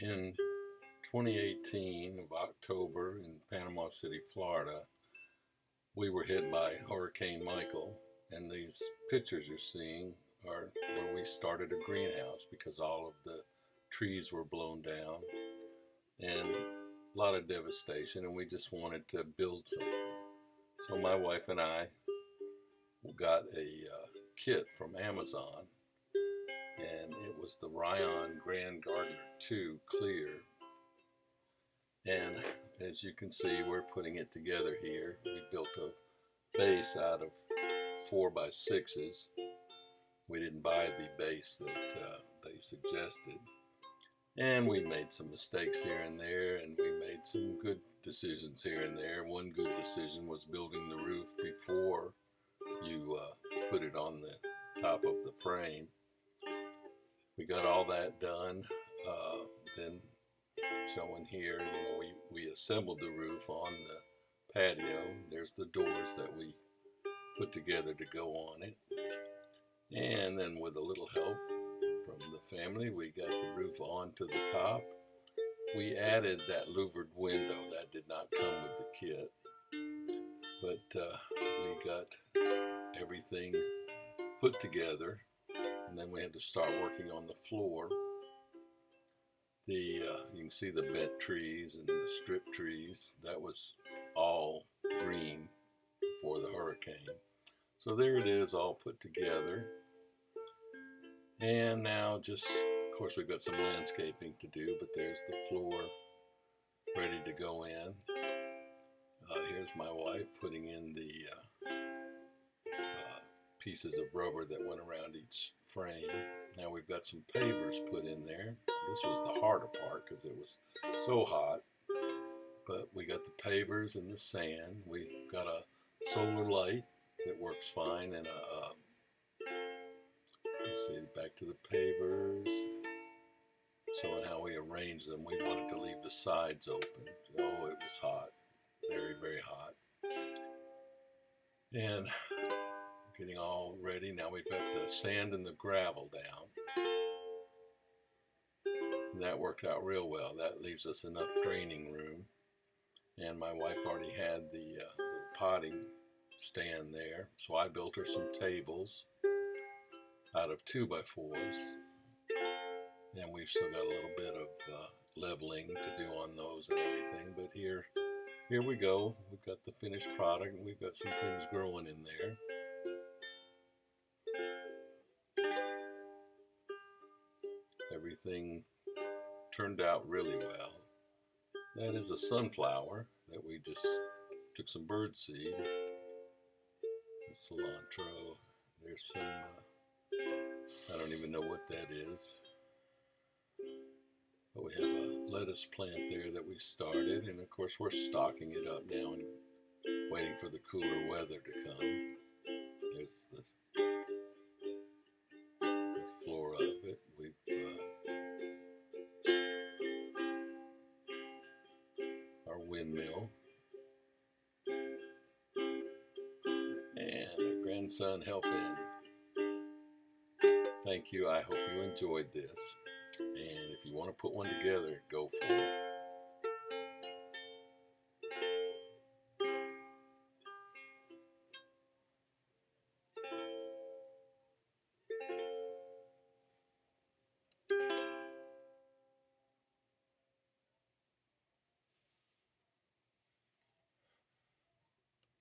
In 2018 of October in Panama City, Florida, we were hit by Hurricane Michael, and these pictures you're seeing are where we started a greenhouse because all of the trees were blown down and a lot of devastation, and we just wanted to build something. So my wife and I got a kit from Amazon, and it was the Rion Grand Gardener 2 Clear. And as you can see, we're putting it together here. We built a base out of 4x6s. We didn't buy the base that they suggested. And we made some mistakes here and there, and we made some good decisions here and there. One good decision was building the roof before you put it on the top of the frame. We got all that done. Then showing here, we assembled the roof on the patio. There's the doors that we put together to go on it. And then with a little help from the family, we got the roof onto the top. We added that louvered window. That did not come with the kit. But we got everything put together, and then we had to start working on the floor. You can see the bent trees and the strip trees. That was all green before the hurricane. So there it is, all put together. And now just, of course, we've got some landscaping to do, but there's the floor ready to go in. Here's my wife putting in the pieces of rubber that went around each frame. Now we've got some pavers put in there. This was the harder part because it was so hot. But we got the pavers and the sand. We got a solar light that works fine, and let's see, back to the pavers, showing how we arranged them. We wanted to leave the sides open. Oh, it was hot, very, very hot. And getting all ready. Now we've got the sand and the gravel down. And that worked out real well. That leaves us enough draining room. And my wife already had the potting stand there. So I built her some tables out of 2x4s. And we've still got a little bit of leveling to do on those and everything. But here we go. We've got the finished product, and we've got some things growing in there. Everything turned out really well. That is a sunflower that we just took some bird seed. The cilantro. There's some, I don't even know what that is. But we have a lettuce plant there that we started, and of course we're stocking it up now and waiting for the cooler weather to come. There's this floor of it. We've our windmill, and our grandson helping. Thank you. I hope you enjoyed this. And if you want to put one together, go for it.